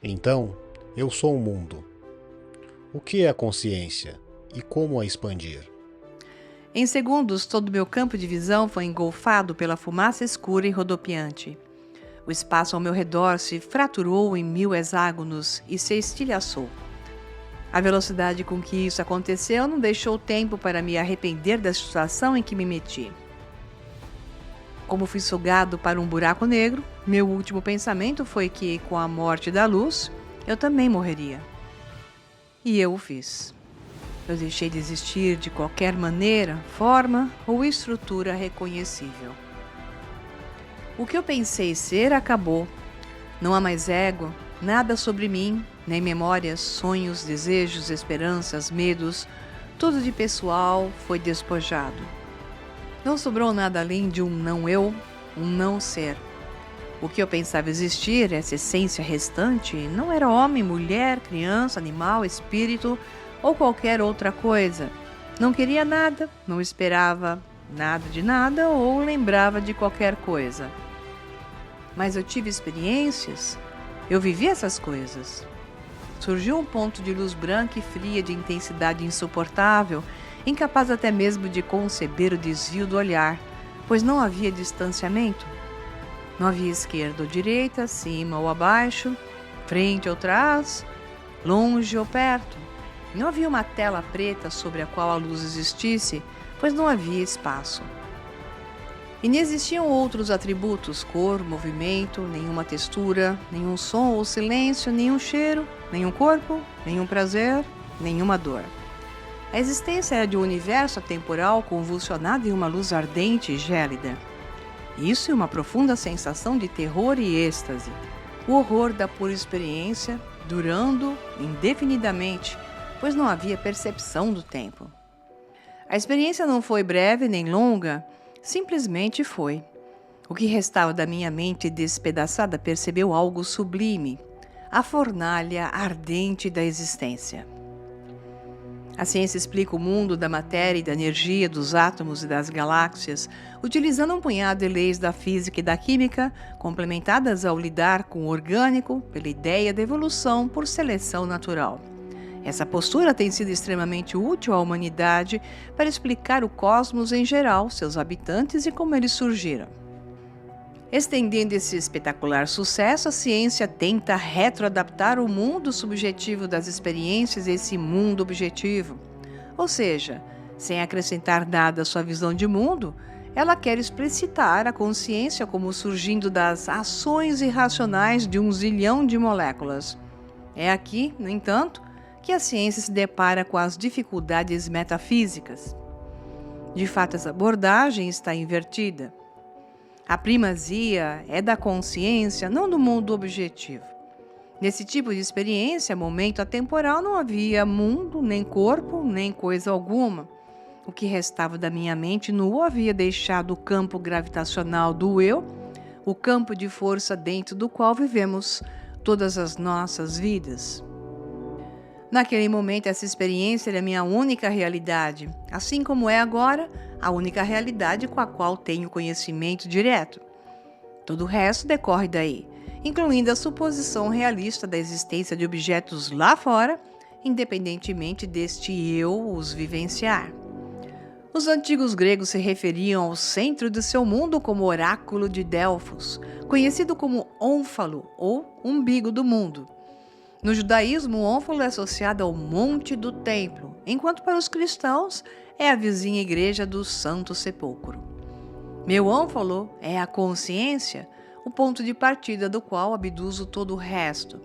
Então, eu sou o mundo. O que é a consciência e como a expandir? Em segundos, todo meu campo de visão foi engolfado pela fumaça escura e rodopiante. O espaço ao meu redor se fraturou em 1000 hexágonos e se estilhaçou. A velocidade com que isso aconteceu não deixou tempo para me arrepender da situação em que me meti. Como fui sugado para um buraco negro, meu último pensamento foi que, com a morte da luz, eu também morreria. E eu o fiz. Eu deixei de existir de qualquer maneira, forma ou estrutura reconhecível. O que eu pensei ser acabou. Não há mais ego, nada sobre mim, nem memórias, sonhos, desejos, esperanças, medos. Tudo de pessoal foi despojado. Não sobrou nada além de um não eu, um não ser. O que eu pensava existir, essa essência restante, não era homem, mulher, criança, animal, espírito ou qualquer outra coisa. Não queria nada, não esperava nada de nada ou lembrava de qualquer coisa. Mas eu tive experiências, eu vivi essas coisas. Surgiu um ponto de luz branca e fria de intensidade insuportável, incapaz até mesmo de conceber o desvio do olhar, pois não havia distanciamento. Não havia esquerda ou direita, cima ou abaixo, frente ou trás, longe ou perto. Não havia uma tela preta sobre a qual a luz existisse, pois não havia espaço. E não existiam outros atributos, cor, movimento, nenhuma textura, nenhum som ou silêncio, nenhum cheiro, nenhum corpo, nenhum prazer, nenhuma dor. A existência era de um universo atemporal convulsionado em uma luz ardente e gélida. Isso e uma profunda sensação de terror e êxtase. O horror da pura experiência, durando indefinidamente, pois não havia percepção do tempo. A experiência não foi breve nem longa, simplesmente foi. O que restava da minha mente despedaçada percebeu algo sublime, a fornalha ardente da existência. A ciência explica o mundo da matéria e da energia, dos átomos e das galáxias, utilizando um punhado de leis da física e da química, complementadas ao lidar com o orgânico pela ideia da evolução por seleção natural. Essa postura tem sido extremamente útil à humanidade para explicar o cosmos em geral, seus habitantes e como eles surgiram. Estendendo esse espetacular sucesso, a ciência tenta retroadaptar o mundo subjetivo das experiências a esse mundo objetivo. Ou seja, sem acrescentar nada à sua visão de mundo, ela quer explicitar a consciência como surgindo das ações irracionais de 1 zilhão de moléculas. É aqui, no entanto, que a ciência se depara com as dificuldades metafísicas. De fato, essa abordagem está invertida. A primazia é da consciência, não do mundo objetivo. Nesse tipo de experiência, momento atemporal, não havia mundo, nem corpo, nem coisa alguma. O que restava da minha mente nua havia deixado o campo gravitacional do eu, o campo de força dentro do qual vivemos todas as nossas vidas. Naquele momento, essa experiência era a minha única realidade, assim como é agora a única realidade com a qual tenho conhecimento direto. Todo o resto decorre daí, incluindo a suposição realista da existência de objetos lá fora, independentemente deste eu os vivenciar. Os antigos gregos se referiam ao centro de seu mundo como oráculo de Delfos, conhecido como Ônfalo ou umbigo do mundo. No judaísmo, o ônfalo é associado ao monte do templo, enquanto para os cristãos é a vizinha igreja do Santo Sepulcro. Meu ônfalo é a consciência, o ponto de partida do qual abduzo todo o resto.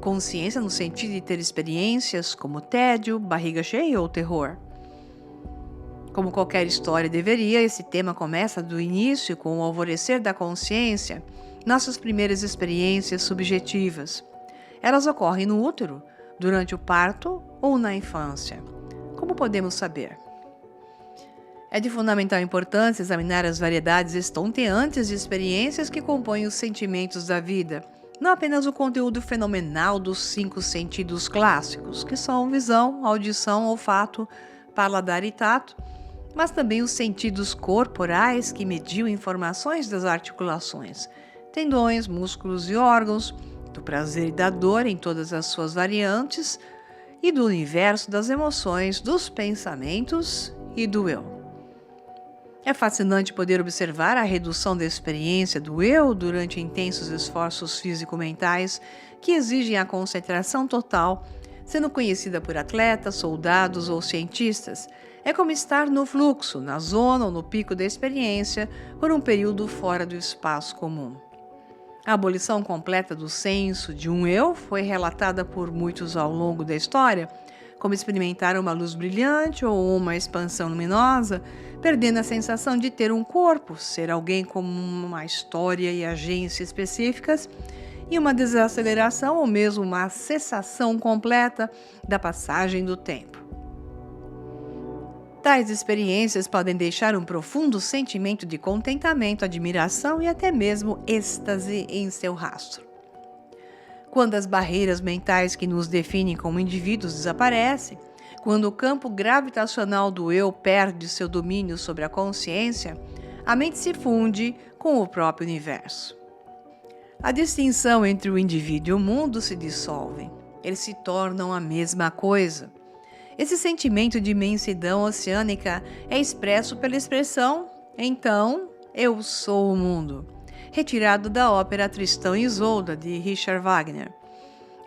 Consciência no sentido de ter experiências como tédio, barriga cheia ou terror. Como qualquer história deveria, esse tema começa do início com o alvorecer da consciência, nossas primeiras experiências subjetivas. Elas ocorrem no útero, durante o parto ou na infância. Como podemos saber? É de fundamental importância examinar as variedades estonteantes de experiências que compõem os sentimentos da vida, não apenas o conteúdo fenomenal dos 5 sentidos clássicos, que são visão, audição, olfato, paladar e tato, mas também os sentidos corporais que mediam informações das articulações, tendões, músculos e órgãos, do prazer e da dor em todas as suas variantes e do universo das emoções, dos pensamentos e do eu. É fascinante poder observar a redução da experiência do eu durante intensos esforços físico-mentais que exigem a concentração total, sendo conhecida por atletas, soldados ou cientistas. É como estar no fluxo, na zona ou no pico da experiência por um período fora do espaço comum. A abolição completa do senso de um eu foi relatada por muitos ao longo da história, como experimentar uma luz brilhante ou uma expansão luminosa, perdendo a sensação de ter um corpo, ser alguém com uma história e agência específicas, e uma desaceleração ou mesmo uma cessação completa da passagem do tempo. Tais experiências podem deixar um profundo sentimento de contentamento, admiração e até mesmo êxtase em seu rastro. Quando as barreiras mentais que nos definem como indivíduos desaparecem, quando o campo gravitacional do eu perde seu domínio sobre a consciência, a mente se funde com o próprio universo. A distinção entre o indivíduo e o mundo se dissolve. Eles se tornam a mesma coisa. Esse sentimento de imensidão oceânica é expresso pela expressão "Então, eu sou o mundo", retirado da ópera Tristão e Isolda, de Richard Wagner.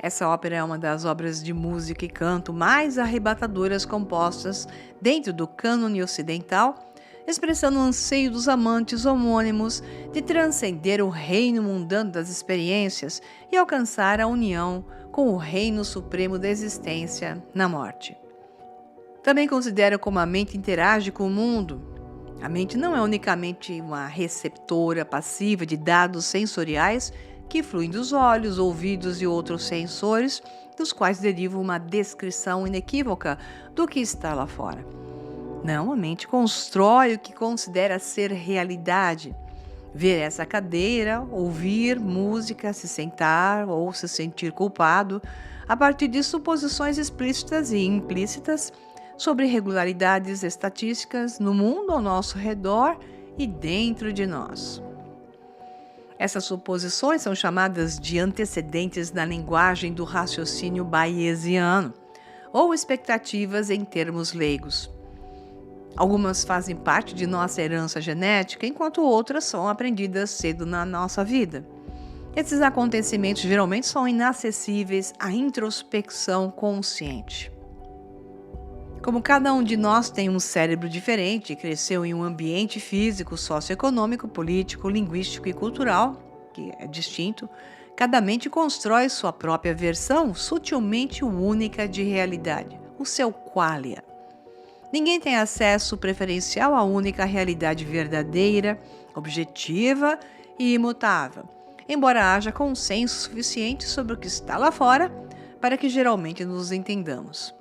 Essa ópera é uma das obras de música e canto mais arrebatadoras compostas dentro do cânone ocidental, expressando o anseio dos amantes homônimos de transcender o reino mundano das experiências e alcançar a união com o reino supremo da existência na morte. Também considera como a mente interage com o mundo. A mente não é unicamente uma receptora passiva de dados sensoriais que fluem dos olhos, ouvidos e outros sensores, dos quais deriva uma descrição inequívoca do que está lá fora. Não, a mente constrói o que considera ser realidade. Ver essa cadeira, ouvir música, se sentar ou se sentir culpado, a partir de suposições explícitas e implícitas sobre regularidades estatísticas no mundo ao nosso redor e dentro de nós. Essas suposições são chamadas de antecedentes na linguagem do raciocínio bayesiano, ou expectativas em termos leigos. Algumas fazem parte de nossa herança genética, enquanto outras são aprendidas cedo na nossa vida. Esses acontecimentos geralmente são inacessíveis à introspecção consciente. Como cada um de nós tem um cérebro diferente e cresceu em um ambiente físico, socioeconômico, político, linguístico e cultural, que é distinto, cada mente constrói sua própria versão sutilmente única de realidade, o seu qualia. Ninguém tem acesso preferencial à única realidade verdadeira, objetiva e imutável, embora haja consenso suficiente sobre o que está lá fora para que geralmente nos entendamos.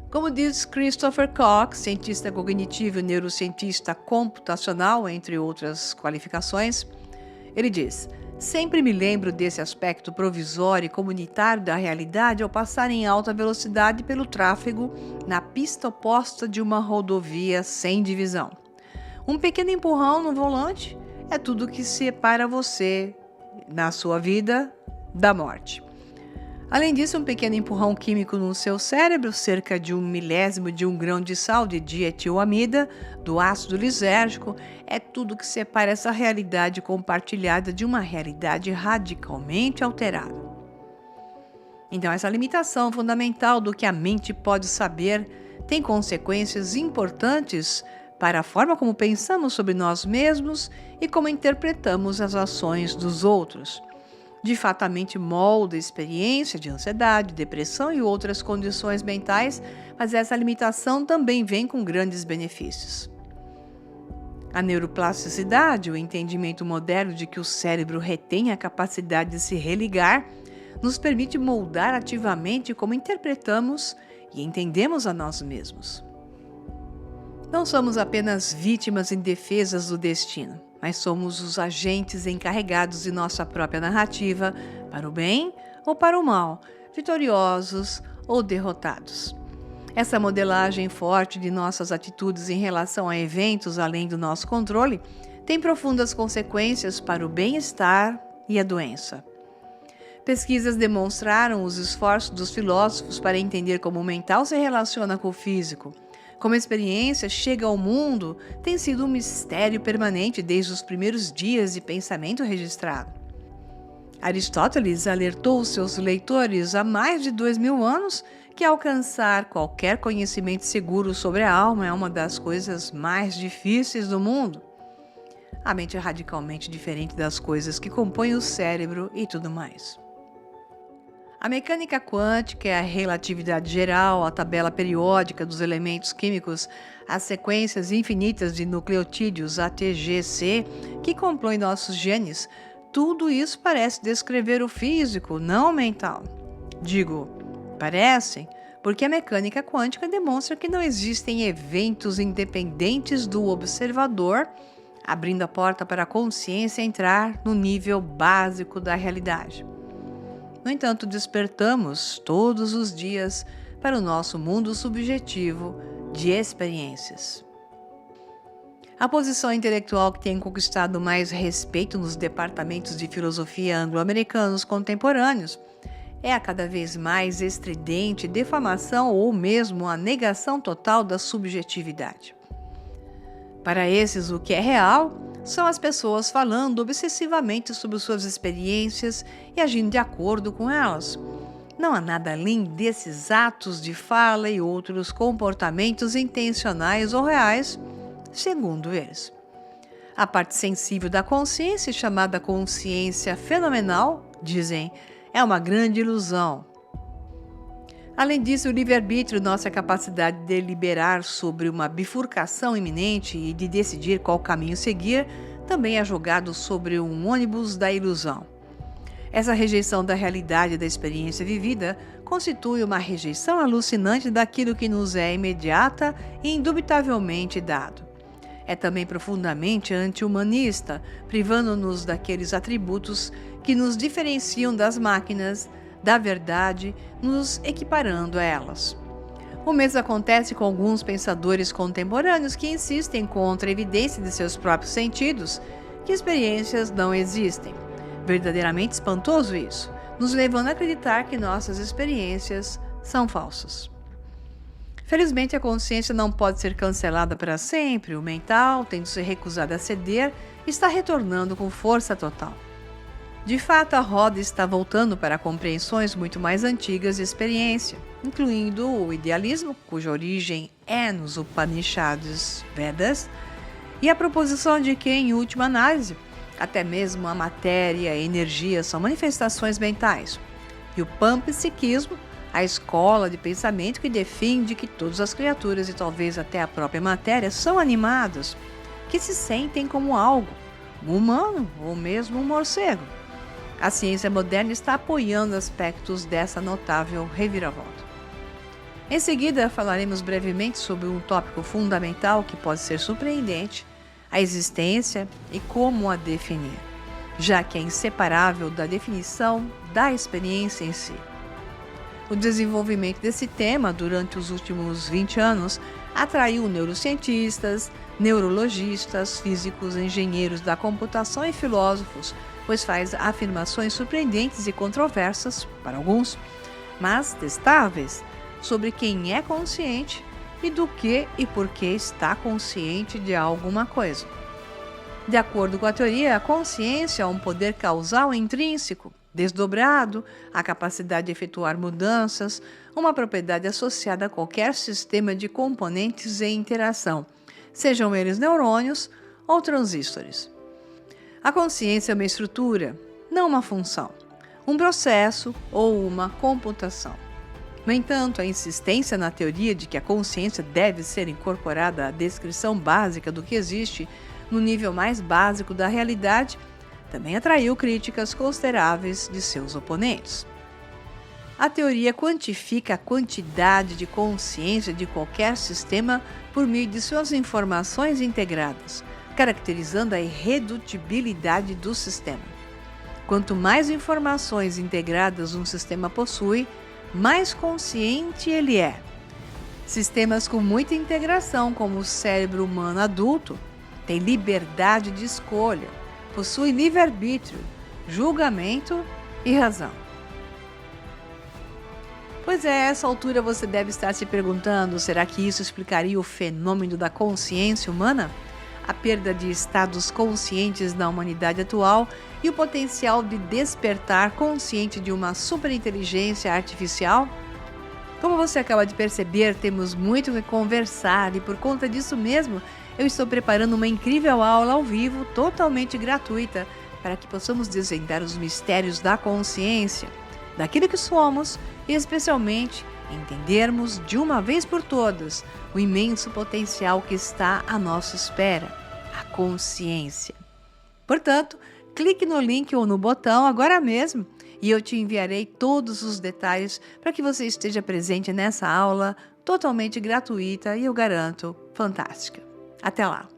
Como diz Christopher Koch, cientista cognitivo e neurocientista computacional, entre outras qualificações, ele diz: "Sempre me lembro desse aspecto provisório e comunitário da realidade ao passar em alta velocidade pelo tráfego na pista oposta de uma rodovia sem divisão. Um pequeno empurrão no volante é tudo que separa você, na sua vida, da morte. Além disso, um pequeno empurrão químico no seu cérebro, cerca de 1/1000 de um grão de sal de dietilamida, do ácido lisérgico, é tudo que separa essa realidade compartilhada de uma realidade radicalmente alterada." Então, essa limitação fundamental do que a mente pode saber tem consequências importantes para a forma como pensamos sobre nós mesmos e como interpretamos as ações dos outros. De fato, a mente molda a experiência de ansiedade, depressão e outras condições mentais, mas essa limitação também vem com grandes benefícios. A neuroplasticidade, o entendimento moderno de que o cérebro retém a capacidade de se religar, nos permite moldar ativamente como interpretamos e entendemos a nós mesmos. Não somos apenas vítimas indefesas do destino, mas somos os agentes encarregados de nossa própria narrativa, para o bem ou para o mal, vitoriosos ou derrotados. Essa modelagem forte de nossas atitudes em relação a eventos além do nosso controle tem profundas consequências para o bem-estar e a doença. Pesquisas demonstraram os esforços dos filósofos para entender como o mental se relaciona com o físico. Como a experiência chega ao mundo, tem sido um mistério permanente desde os primeiros dias de pensamento registrado. Aristóteles alertou seus leitores há mais de 2000 anos que alcançar qualquer conhecimento seguro sobre a alma é uma das coisas mais difíceis do mundo. A mente é radicalmente diferente das coisas que compõem o cérebro e tudo mais. A mecânica quântica é a relatividade geral, a tabela periódica dos elementos químicos, as sequências infinitas de nucleotídeos ATGC que compõem nossos genes. Tudo isso parece descrever o físico, não o mental. Digo, parecem, porque a mecânica quântica demonstra que não existem eventos independentes do observador, abrindo a porta para a consciência entrar no nível básico da realidade. No entanto, despertamos todos os dias para o nosso mundo subjetivo de experiências. A posição intelectual que tem conquistado mais respeito nos departamentos de filosofia anglo-americanos contemporâneos é a cada vez mais estridente defamação ou mesmo a negação total da subjetividade. Para esses, o que é real são as pessoas falando obsessivamente sobre suas experiências e agindo de acordo com elas. Não há nada além desses atos de fala e outros comportamentos intencionais ou reais, segundo eles. A parte sensível da consciência, chamada consciência fenomenal, dizem, é uma grande ilusão. Além disso, o livre-arbítrio, nossa capacidade de deliberar sobre uma bifurcação iminente e de decidir qual caminho seguir, também é jogado sobre um ônibus da ilusão. Essa rejeição da realidade da experiência vivida constitui uma rejeição alucinante daquilo que nos é imediata e indubitavelmente dado. É também profundamente anti-humanista, privando-nos daqueles atributos que nos diferenciam das máquinas, da verdade, nos equiparando a elas. O mesmo acontece com alguns pensadores contemporâneos que insistem contra a evidência de seus próprios sentidos, que experiências não existem. Verdadeiramente espantoso isso, nos levando a acreditar que nossas experiências são falsas. Felizmente, a consciência não pode ser cancelada para sempre. O mental, tendo se recusado a ceder, está retornando com força total. De fato, a roda está voltando para compreensões muito mais antigas de experiência, incluindo o idealismo, cuja origem é nos Upanishads Vedas, e a proposição de que, em última análise, até mesmo a matéria e a energia são manifestações mentais, e o panpsiquismo, a escola de pensamento que defende que todas as criaturas e talvez até a própria matéria são animadas, que se sentem como algo, um humano ou mesmo um morcego. A ciência moderna está apoiando aspectos dessa notável reviravolta. Em seguida, falaremos brevemente sobre um tópico fundamental que pode ser surpreendente, a existência e como a definir, já que é inseparável da definição da experiência em si. O desenvolvimento desse tema durante os últimos 20 anos atraiu neurocientistas, neurologistas, físicos, engenheiros da computação e filósofos, pois faz afirmações surpreendentes e controversas, para alguns, mas testáveis, sobre quem é consciente e do que e por que está consciente de alguma coisa. De acordo com a teoria, a consciência é um poder causal intrínseco, desdobrado, a capacidade de efetuar mudanças, uma propriedade associada a qualquer sistema de componentes em interação, sejam eles neurônios ou transistores. A consciência é uma estrutura, não uma função, um processo ou uma computação. No entanto, a insistência na teoria de que a consciência deve ser incorporada à descrição básica do que existe no nível mais básico da realidade também atraiu críticas consideráveis de seus oponentes. A teoria quantifica a quantidade de consciência de qualquer sistema por meio de suas informações integradas, caracterizando a irredutibilidade do sistema. Quanto mais informações integradas um sistema possui, mais consciente ele é. Sistemas com muita integração, como o cérebro humano adulto, têm liberdade de escolha, possuem livre-arbítrio, julgamento e razão. Pois é, a essa altura você deve estar se perguntando: será que isso explicaria o fenômeno da consciência humana? A perda de estados conscientes na humanidade atual e o potencial de despertar consciente de uma superinteligência artificial? Como você acaba de perceber, temos muito que conversar e por conta disso mesmo, eu estou preparando uma incrível aula ao vivo, totalmente gratuita, para que possamos desvendar os mistérios da consciência, daquilo que somos e especialmente entendermos de uma vez por todas o imenso potencial que está à nossa espera, a consciência. Portanto, clique no link ou no botão agora mesmo e eu te enviarei todos os detalhes para que você esteja presente nessa aula totalmente gratuita e eu garanto, fantástica. Até lá!